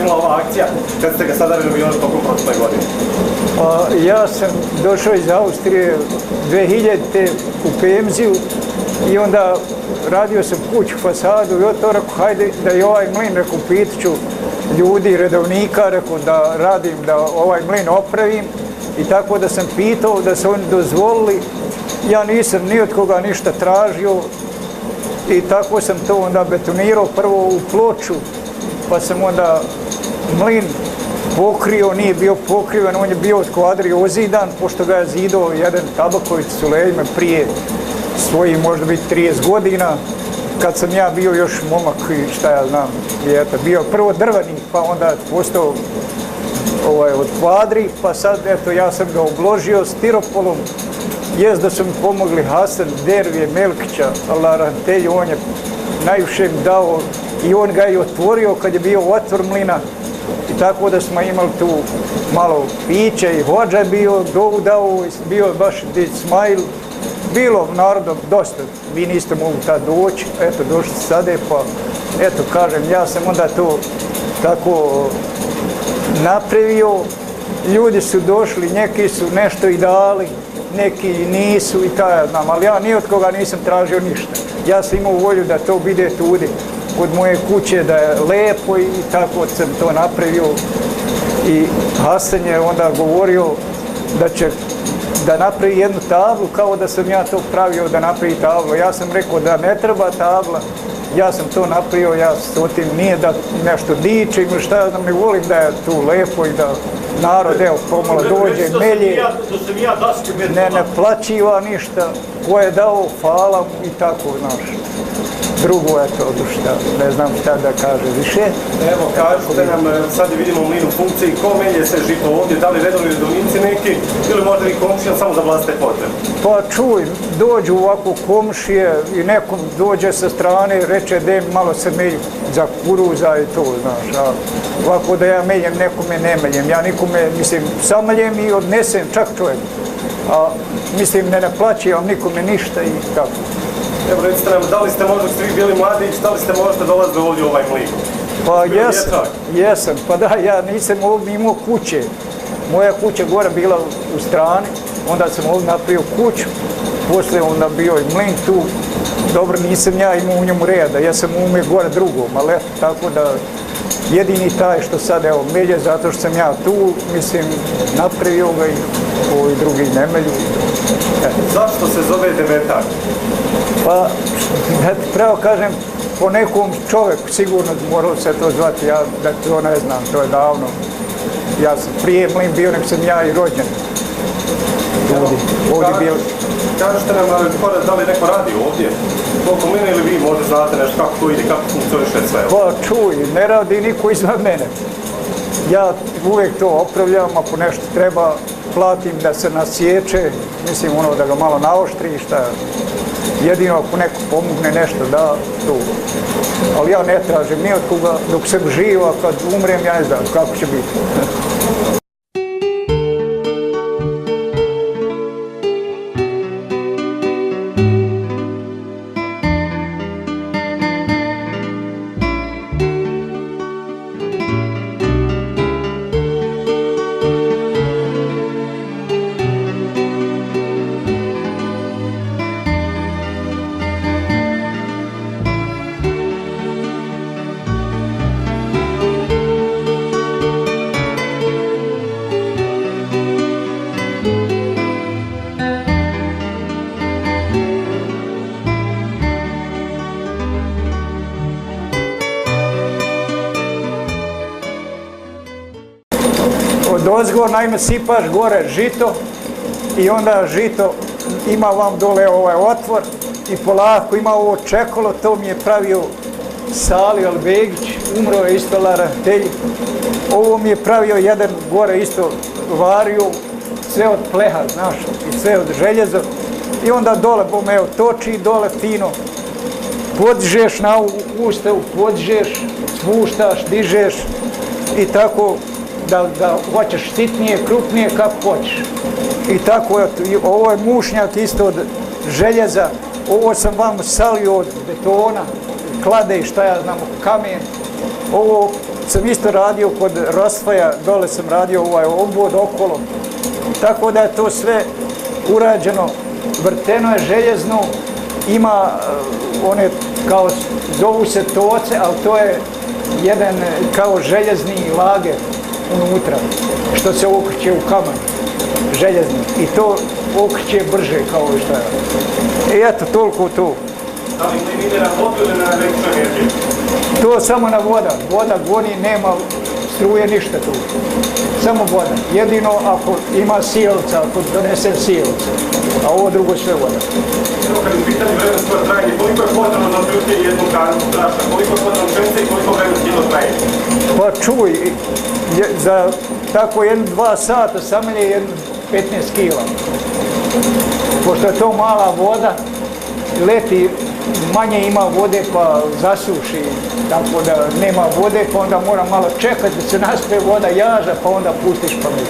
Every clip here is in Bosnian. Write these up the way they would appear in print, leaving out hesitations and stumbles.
krenula ova akcija kad ste ga sada renovirali tokom prošle godine? Pa ja sam došao iz Austrije 2000. u penziju i onda radio sam kuću, fasadu i od to rekao, hajde da i ovaj mlin, rekao, pitat ću ljudi, redovnika, rekao, da radim, da ovaj mlin opravim i tako da sam pitao, da su oni dozvolili. Ja nisam ni od koga ništa tražio i tako sam to onda betonirao prvo u ploču, pa sam onda mlin pokrio, nije bio pokriven, on je bio od kvadri ozidan, pošto ga je zidao jedan Tabaković Sulejman prije svojih možda biti 30 godina, kad sam ja bio još momak i šta ja znam, bio prvo drveni, pa onda postao od kvadri, pa sad eto ja sam ga obložio stiropolom. Jest da su mi pomogli Hasan Dervije Melkića, Allah rahmetelju, on je najviše mi dao i on ga je otvorio kad je bio otvor mlina i tako da smo imali tu malo piće i hođa je bio, dovu dao, bio je baš Ismail, bilo narodom dosta, vi niste mogli tad doći, eto došli sada, pa eto kažem, ja sam onda to tako napravio, ljudi su došli, neki su nešto i dali, neki nisu i taj znam, ali ja ni od koga nisam tražio ništa. Ja sam imao volju da to bude tudi kod moje kuće, da je lepo i tako sam to napravio. I Hasan je onda govorio da će da napravi jednu tablu, kao da sam ja to pravio da napravi tablu. Ja sam rekao da ne treba tabla, ja sam to napravio, ja s tim nije da nešto dičim ili šta, da mi volim da je tu lepo i da narod, evo, pomalo dođe, melje, ne plaćiva ništa, ko je dao, hvala mu i tako, znaš. Drugo je to, ne znam šta da kaže više. Evo, kažete nam, sad vidimo mlin u funkciji, ko melje se žito ovdje, da li redovni redovnici neki, ili možda i komšija samo za vlastite potrebe? Pa čuj, dođu ovako komšije i nekom dođe sa strane, reče da im malo se melju za kuruza i to, znaš. A ovako da ja meljem, nekome ne meljem. Ja nikome, mislim, sameljem i odnesem čak čovjek. A mislim, ne naplaćivam nikome ništa i tako. Evo, recite nam, da li ste možda svi bili mladić, da li ste možda dolazili ovdje u ovaj mlin? Pa jesam, pa da, ja nisam ovdje imao kuće. Moja kuća gore bila u strani, onda sam ovdje napravio kuću, poslije onda bio i mlin tu. Dobro, nisam ja imao u njemu reda, ja sam umio gore drugom, ali eto, tako da jedini taj što sad, evo, melje, zato što sam ja tu, mislim, napravio ga i ovi drugi ne melju. Zašto se zove Devetak? Pa, pravo kažem, po nekom čovjeku sigurno morao se to zvati, ja da to ne znam, to je davno. Ja sam prije mlin bio, nek sam ja i rođen. Ovdje bio. Kažete nam, da li neko radi ovdje? Koliko mlina ili vi možda znate nešto kako to ide, kako funkcioniše sve? Pa čuj, ne radi niko iznad mene. Ja uvijek to opravljam, ako nešto treba, platim da se nasječe, mislim ono da ga malo naoštri, šta jedino ako neko pomogne nešto da to. Ali ja ne tražim ni od koga dok sam živ, a kad umrem ja ne znam kako će biti. Ozgo, naime, sipaš gore žito i onda žito ima vam dole ovaj otvor i polako ima ovo čekolo, to mi je pravio Sali Albegić, umro je isto laratelj. Ovo mi je pravio jedan gore isto vario, sve od pleha, znaš, i sve od željeza. I onda dole, evo, toči dole fino, podižeš na ustavu, podižeš, spuštaš, dižeš i tako da hoćeš sitnije, krupnije, kako hoćeš. I tako, ovo je mušnjak isto od željeza, ovo sam vam salio od betona, klade i šta ja znam, kamen. Ovo sam isto radio kod Rosvaja, dole sam radio ovaj obvod okolo. Tako da je to sve urađeno, vrteno je željezno, ima one kao zovu se toce, ali to je jedan kao željezni lager unutra, što se okreće u kamen, željezni. I to okreće brže kao što je. I eto, toliko to. Da li ne ide na vodu ili na električnu energiju? To samo na voda. Voda goni, nema struje, ništa tu. Samo voda. Jedino ako ima sijelca, ako donesem sijelca. A ovo drugo sve voda. Evo kad je pitanje vremensko trajanje, koliko je potrebno za otprilike jednu kanu brašna? Koliko je potrebno pšenice i koliko vremenski to traje? Pa čuj, za tako 1-2 sata samelje je 15 kila. Pošto je to mala voda, leti manje ima vode pa zasuši, tako da nema vode pa onda mora malo čekati da se naspe voda jaža pa onda pustiš pa mi.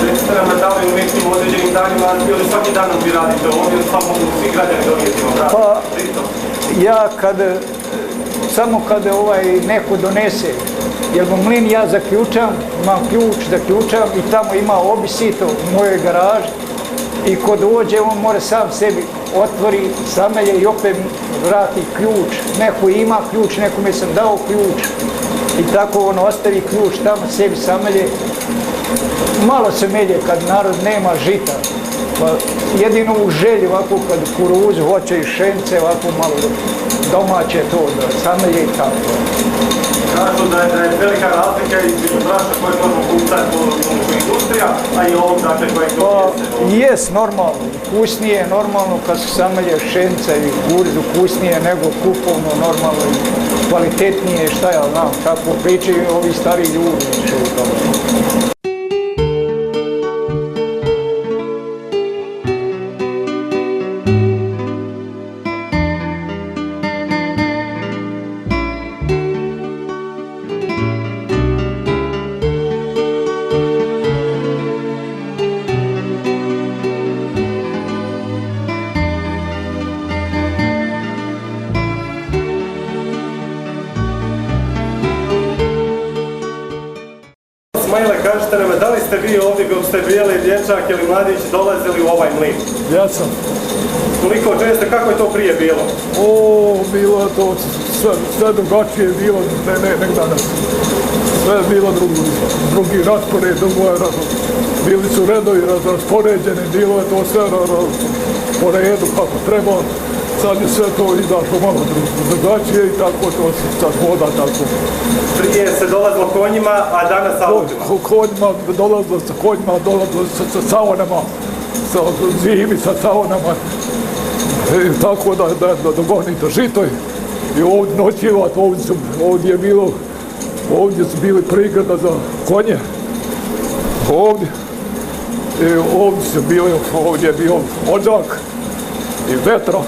Recite nam da li u nekim određenim danima ili svaki dan vi radite ovdje ili samo svi građani donijeti obrati? Pa ja samo kad neko donese, jer mlin ja zaključam, imam ključ, zaključam i tamo ima obisito u mojoj garaži i ko dođe on mora sam sebi otvori, samelje i opet vrati ključ. Neko ima ključ, nekome sam dao ključ i tako on ostavi ključ tamo sebi samelje. Malo se melje kad narod nema žita, pa jedino u želji ovako kad kuruzu hoće i šence, ovako malo domaće to da samelje i tako. Kažu da je velika razlika između brašna koje možemo kupiti u industrija, a i ovog dakle koje to jese. Jes, normalno. Vkusnije je normalno kad su samelje šenca i kuruzu vkusnije nego kupovno, normalno i kvalitetnije, šta ja znam, tako pričaju ovi stari ljudi. Ismaile, kažete nam, da li ste vi ovdje dok ste bili dječak ili mladić dolazili u ovaj mlin? Ja sam. Koliko često, kako je to prije bilo? Bilo je to sve drugačije bilo nek danas. Sve je bilo drugi raspored, bili su redovi raspoređeni, bilo je to sve po redu kako treba. Sad je sve to izašlo malo drugačije i tako to se sad voda tako. Prije se dolazilo konjima, a danas autima? Dolazilo sa saunama, zimi sa saunama. Tako da dogonite žito i ovdje noćivat, ovdje su bili prigrada za konje. Ovdje je bio odžak i vetra.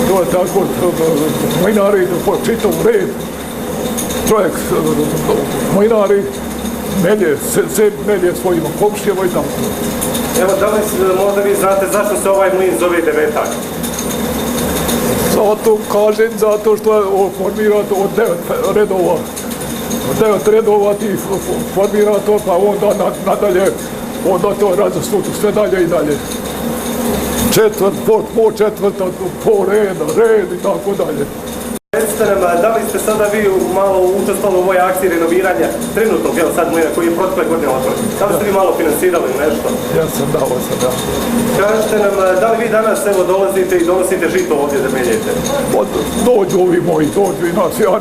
To je tako, mlinari, čitav red, čovjek, mlinari, melje svojim komšijama i tako. Evo, da li možda vi znate zašto se ovaj mlin zove Devetak? Zato kažem, zato što je formiran od 9 redova. Od 9 redova ti formira to, pa onda nadalje, onda to razasutu sve dalje i dalje. Po četvrt, po red i tako dalje. Recite nam, da li ste sada vi malo učestvovali u ovoj akciji renoviranja trenutnog, evo sad mlina koji je protekle godine otvoren? Da li ste vi malo finansirali nešto? Ja sam dao. Kažete nam, da li vi danas evo dolazite i donosite žito ovdje da meljete? Dođu ovi moji, dođu i nas, ja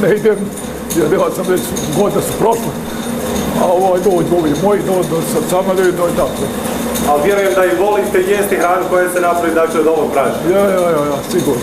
ne idem, jer ja sam već godine su prošle. A dođu ovi moji, dođu sa mene i tako. Ali vjerujem da i volite jesti hranu koja se napravi dakle od ovog pražnja. Ja, sigurno.